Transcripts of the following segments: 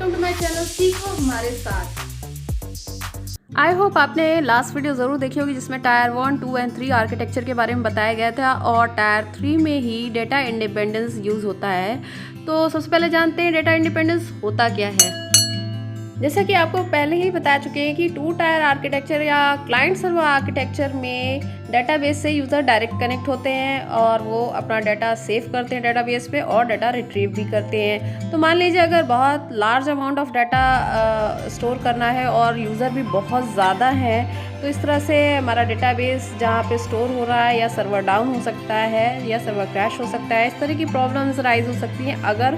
Welcome to my channel सीखो हमारे साथ। आई होप आपने लास्ट वीडियो ज़रूर देखी होगी जिसमें टायर 1, 2 एंड 3 आर्किटेक्चर के बारे में बताया गया था और टायर 3 में ही डेटा इंडिपेंडेंस यूज़ होता है। तो सबसे पहले जानते हैं डेटा इंडिपेंडेंस होता क्या है। जैसा कि आपको पहले ही बता चुके हैं कि 2 टायर आर्किटेक्चर या क्लाइंट सर्वर आर्किटेक्चर में डेटाबेस से यूज़र डायरेक्ट कनेक्ट होते हैं और वो अपना डाटा सेव करते हैं डेटाबेस पे और डाटा रिट्रीव भी करते हैं। तो मान लीजिए अगर बहुत large amount of data store करना है और यूज़र भी बहुत ज़्यादा है तो इस तरह से हमारा डेटाबेस जहाँ पे स्टोर हो रहा है या सर्वर डाउन हो सकता है या सर्वर क्रैश हो सकता है। इस तरह की प्रॉब्लम्स राइज हो सकती हैं अगर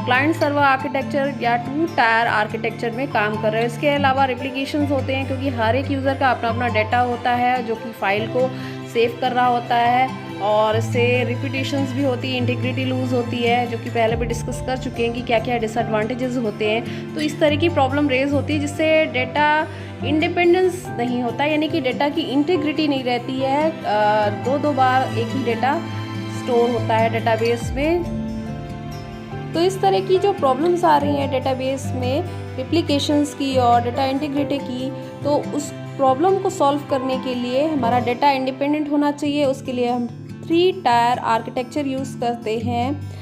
क्लाइंट सर्वर आर्किटेक्चर या 2 टायर आर्किटेक्चर में काम कर रहे हैं। इसके अलावा रेप्लिकेशंस होते हैं क्योंकि हर एक यूज़र का अपना अपना डाटा होता है जो कि फाइल को सेव कर रहा होता है और इससे रिपीटेशंस भी होती है, इंटीग्रिटी लूज़ होती है जो कि पहले भी डिस्कस कर चुके हैं कि क्या क्या डिसएडवांटेजेस होते हैं। तो इस तरह की प्रॉब्लम रेज होती है जिससे डेटा इंडिपेंडेंस नहीं होता, यानी कि डेटा की इंटीग्रिटी नहीं रहती है। दो बार एक ही डेटा स्टोर होता है डेटाबेस में। तो इस तरह की जो प्रॉब्लम्स आ रही हैं डेटाबेस में रिप्लिकेशंस की और डेटा इंटीग्रिटी की, तो उस प्रॉब्लम को सॉल्व करने के लिए हमारा डेटा इंडिपेंडेंट होना चाहिए। उसके लिए हम 3 टायर आर्किटेक्चर यूज़ करते हैं।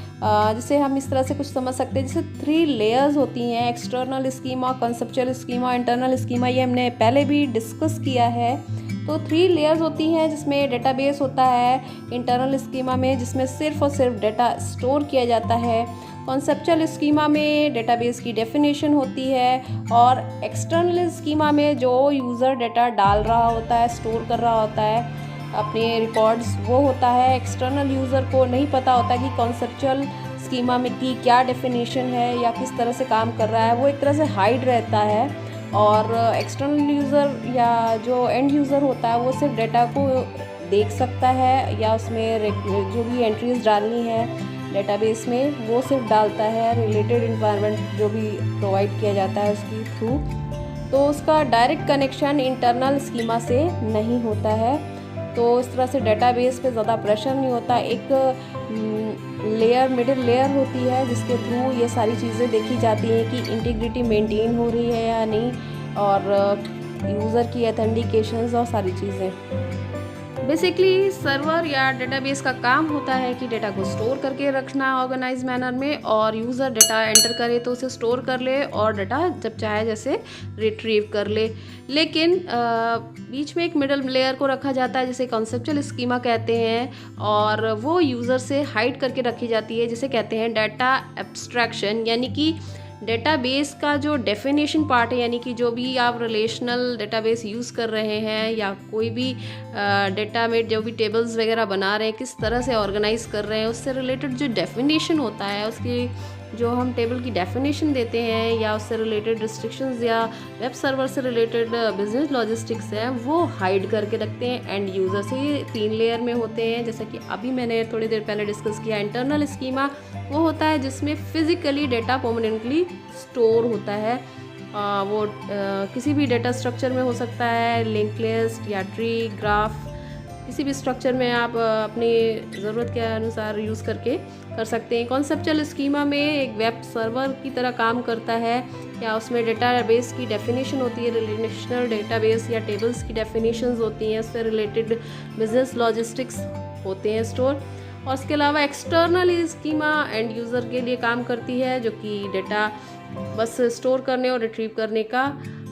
जिसे हम इस तरह से कुछ समझ सकते हैं, जैसे 3 लेयर्स होती हैं, external schema, conceptual schema, internal schema. ये हमने पहले भी डिस्कस किया है। तो 3 लेयर्स होती हैं जिसमें डेटाबेस होता है इंटरनल स्कीमा में, जिसमें सिर्फ और सिर्फ डेटा स्टोर किया जाता है। कॉन्सेप्चुअल स्कीमा में डेटाबेस की डेफिनेशन होती है और एक्सटर्नल स्कीमा में जो यूज़र डेटा डाल रहा होता है, स्टोर कर रहा होता है अपने रिकॉर्ड्स, वो होता है। एक्सटर्नल यूज़र को नहीं पता होता कि कॉन्सेप्चुअल स्कीमा में की क्या डेफिनेशन है या किस तरह से काम कर रहा है, वो एक तरह से हाइड रहता है। और एक्सटर्नल यूज़र या जो एंड यूज़र होता है वो सिर्फ डेटा को देख सकता है या उसमें जो भी एंट्रीज डालनी है डेटाबेस में वो सिर्फ डालता है, रिलेटेड इन्वायरमेंट जो भी प्रोवाइड किया जाता है उसकी थ्रू। तो उसका डायरेक्ट कनेक्शन इंटरनल स्कीमा से नहीं होता है। तो इस तरह से डेटाबेस पे ज़्यादा प्रेशर नहीं होता। एक लेयर, मिडिल लेयर होती है जिसके थ्रू ये सारी चीज़ें देखी जाती हैं कि इंटीग्रिटी मेंटेन हो रही है या नहीं, और यूज़र की ऑथेंटिकेशंस और सारी चीज़ें। बेसिकली सर्वर या डेटाबेस का काम होता है कि डेटा को स्टोर करके रखना ऑर्गेनाइज मैनर में, और यूज़र डेटा एंटर करे तो उसे स्टोर कर ले और डेटा जब चाहे जैसे रिट्रीव कर ले। लेकिन बीच में एक मिडल लेयर को रखा जाता है जिसे कॉन्सेप्चुअल स्कीमा कहते हैं, और वो यूज़र से हाइड करके रखी जाती है जिसे कहते हैं डाटा एब्स्ट्रैक्शन। यानी कि डेटाबेस का जो डेफिनेशन पार्ट है, यानी कि जो भी आप रिलेशनल डेटाबेस यूज़ कर रहे हैं या कोई भी डेटा में जो भी टेबल्स वगैरह बना रहे हैं, किस तरह से ऑर्गेनाइज कर रहे हैं, उससे रिलेटेड जो डेफिनेशन होता है, उसकी जो हम टेबल की डेफिनेशन देते हैं या उससे रिलेटेड रिस्ट्रिक्शंस या वेब सर्वर से रिलेटेड बिजनेस लॉजिस्टिक्स हैं, वो हाइड करके रखते हैं एंड यूज़र से। ये 3 लेयर में होते हैं जैसा कि अभी मैंने थोड़ी देर पहले डिस्कस किया। इंटरनल स्कीमा वो होता है जिसमें फिजिकली डेटा परमानेंटली स्टोर होता है। वो किसी भी डेटा स्ट्रक्चर में हो सकता है, लिंक लिस्ट या ट्री, ग्राफ, किसी भी स्ट्रक्चर में आप अपनी ज़रूरत के अनुसार यूज़ करके कर सकते हैं। कॉन्सेप्चुअल स्कीमा में एक वेब सर्वर की तरह काम करता है, या उसमें डेटाबेस की डेफिनेशन होती है, रिलेशनल डेटाबेस या टेबल्स की डेफिनेशंस होती हैं, उससे रिलेटेड बिजनेस लॉजिस्टिक्स होते हैं स्टोर। और इसके अलावा एक्सटर्नल स्कीमा एंड यूज़र के लिए काम करती है जो कि डेटा बस स्टोर करने और रिट्रीव करने का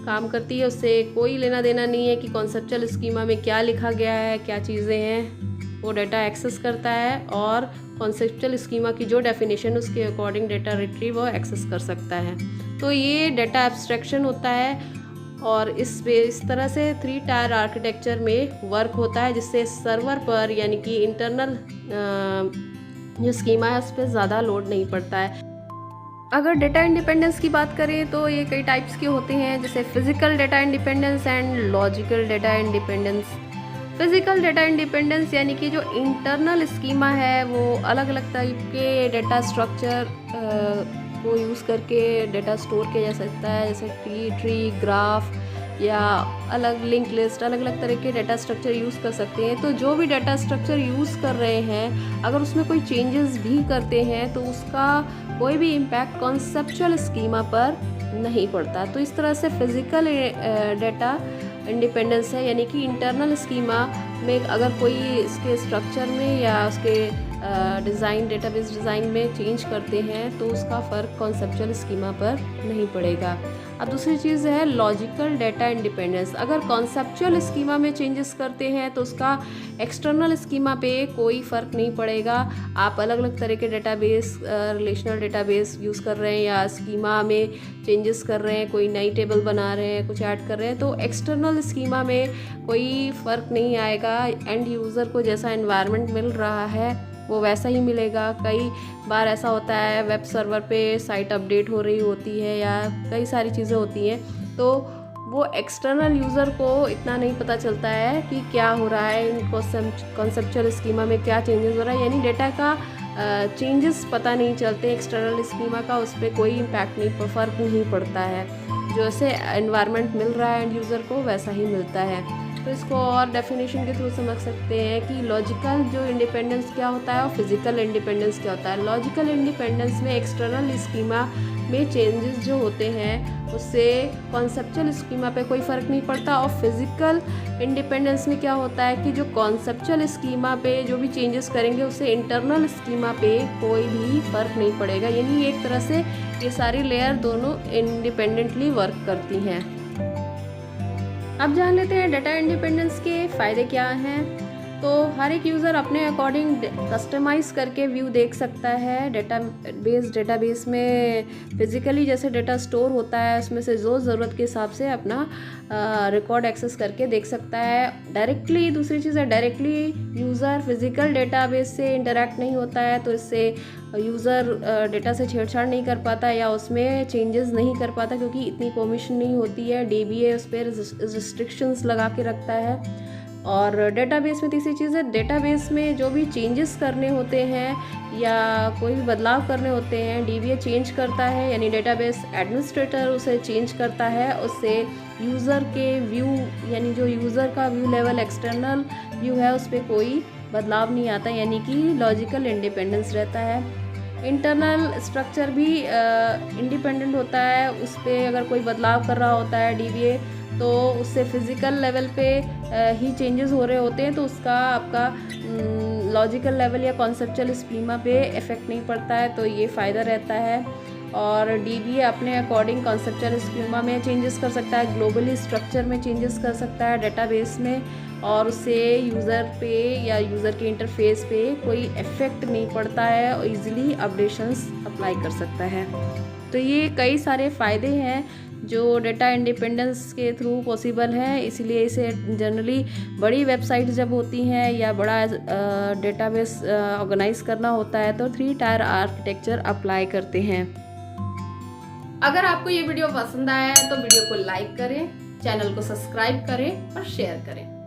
काम करती है। उससे कोई लेना देना नहीं है कि कॉन्सेप्चुअल स्कीमा में क्या लिखा गया है, क्या चीज़ें हैं। वो डाटा एक्सेस करता है और कॉन्सेप्चुअल स्कीमा की जो डेफिनेशन उसके अकॉर्डिंग डाटा रिट्रीव और एक्सेस कर सकता है। तो ये डाटा एब्स्ट्रैक्शन होता है और इस तरह से 3 टायर आर्किटेक्चर में वर्क होता है, जिससे सर्वर पर यानी कि इंटरनल जो स्कीमा है उस पर ज़्यादा लोड नहीं पड़ता है। अगर डेटा इंडिपेंडेंस की बात करें तो ये कई टाइप्स के होते हैं, जैसे physical data independence and logical data independence. Physical data independence यानी कि जो इंटरनल स्कीमा है वो अलग अलग टाइप के डेटा स्ट्रक्चर को यूज़ करके डेटा स्टोर किया जा सकता है, जैसे ट्री, ग्राफ या अलग लिंक लिस्ट, अलग अलग तरह के डाटा स्ट्रक्चर यूज़ कर सकते हैं। तो जो भी डाटा स्ट्रक्चर यूज़ कर रहे हैं, अगर उसमें कोई चेंजेस भी करते हैं तो उसका कोई भी इम्पैक्ट कॉन्सेप्चुअल स्कीमा पर नहीं पड़ता। तो इस तरह से फिज़िकल डाटा इंडिपेंडेंस है, यानी कि इंटरनल स्कीमा में अगर कोई इसके स्ट्रक्चर में या उसके डिज़ाइन, डेटाबेस डिज़ाइन में चेंज करते हैं तो उसका फ़र्क कॉन्सेप्चुअल स्कीमा पर नहीं पड़ेगा। अब दूसरी चीज़ है लॉजिकल डाटा इंडिपेंडेंस। अगर कॉन्सेप्चुअल स्कीमा में चेंजेस करते हैं तो उसका एक्सटर्नल स्कीमा पे कोई फ़र्क नहीं पड़ेगा। आप अलग अलग तरह के डेटाबेस, रिलेशनल डेटाबेस यूज़ कर रहे हैं या स्कीमा में चेंजेस कर रहे हैं, कोई नई टेबल बना रहे हैं, कुछ ऐड कर रहे हैं, तो एक्सटर्नल स्कीमा में कोई फ़र्क नहीं आएगा। एंड यूज़र को जैसा एनवायरनमेंट मिल रहा है वो वैसा ही मिलेगा। कई बार ऐसा होता है वेब सर्वर पे साइट अपडेट हो रही होती है या कई सारी चीज़ें होती हैं, तो वो एक्सटर्नल यूज़र को इतना नहीं पता चलता है कि क्या हो रहा है, इन कॉन्सेप्चुअल स्कीमा में क्या चेंजेस हो रहा है, यानी डेटा का चेंजेस पता नहीं चलते। एक्सटर्नल स्कीमा का उस पर कोई इम्पैक्ट नहीं, फ़र्क नहीं पड़ता है। जैसे एनवायरनमेंट मिल रहा है एंड यूज़र को वैसा ही मिलता है। तो इसको और डेफिनेशन के थ्रू समझ सकते हैं कि लॉजिकल जो इंडिपेंडेंस क्या होता है और फिज़िकल इंडिपेंडेंस क्या होता है। लॉजिकल इंडिपेंडेंस में एक्सटर्नल स्कीमा में चेंजेस जो होते हैं उससे कॉन्सेप्चुअल स्कीमा पे कोई फ़र्क नहीं पड़ता। और फिज़िकल इंडिपेंडेंस में क्या होता है कि जो कॉन्सेप्चुअल स्कीमा पे जो भी चेंजेस करेंगे उससे इंटरनल स्कीमा पे कोई भी फ़र्क नहीं पड़ेगा। यानी एक तरह से ये सारी लेयर दोनों इंडिपेंडेंटली वर्क करती हैं। अब जान लेते हैं डाटा इंडिपेंडेंस के फ़ायदे क्या हैं। तो हर एक यूज़र अपने अकॉर्डिंग कस्टमाइज़ करके व्यू देख सकता है। डेटाबेस में फिज़िकली जैसे डाटा स्टोर होता है उसमें से जो ज़रूरत के हिसाब से अपना रिकॉर्ड एक्सेस करके देख सकता है डायरेक्टली। दूसरी चीज़ है डायरेक्टली यूज़र फिज़िकल डेटाबेस से इंटरेक्ट नहीं होता है, तो इससे यूज़र डेटा से छेड़छाड़ नहीं कर पाता या उसमें चेंजेस नहीं कर पाता क्योंकि इतनी परमिशन नहीं होती है। DBA उस पर रिस्ट्रिक्शंस लगा के रखता है। और डेटाबेस में तीसरी चीज़ है डेटाबेस में जो भी चेंजेस करने होते हैं या कोई भी बदलाव करने होते हैं DBA चेंज करता है, यानी डेटाबेस एडमिनिस्ट्रेटर उसे चेंज करता है। उससे यूज़र के व्यू, यानी जो यूज़र का व्यू लेवल एक्सटर्नल व्यू है उस पर कोई बदलाव नहीं आता, यानी कि लॉजिकल इंडिपेंडेंस रहता है। इंटरनल स्ट्रक्चर भी इंडिपेंडेंट होता है, उस पर अगर कोई बदलाव कर रहा होता है DBA तो उससे फिज़िकल लेवल पे ही चेंजेस हो रहे होते हैं, तो उसका आपका लॉजिकल लेवल या कॉन्सेप्चुअल स्कीमा पे इफ़ेक्ट नहीं पड़ता है। तो ये फ़ायदा रहता है। और DBA अपने अकॉर्डिंग कॉन्सेप्चुअल स्कीमा में चेंजेस कर सकता है, ग्लोबली स्ट्रक्चर में चेंजेस कर सकता है डेटाबेस में, और उससे यूज़र पे या यूज़र के इंटरफेस पे कोई इफ़ेक्ट नहीं पड़ता है और इजीली अपडेशंस अप्लाई कर सकता है। तो ये कई सारे फ़ायदे हैं जो डेटा इंडिपेंडेंस के थ्रू पॉसिबल है। इसीलिए इसे जनरली बड़ी वेबसाइट जब होती हैं या बड़ा डेटाबेस ऑर्गेनाइज करना होता है तो 3 टायर आर्किटेक्चर अप्लाई करते हैं। अगर आपको ये वीडियो पसंद आया है तो वीडियो को लाइक करें, चैनल को सब्सक्राइब करें और शेयर करें।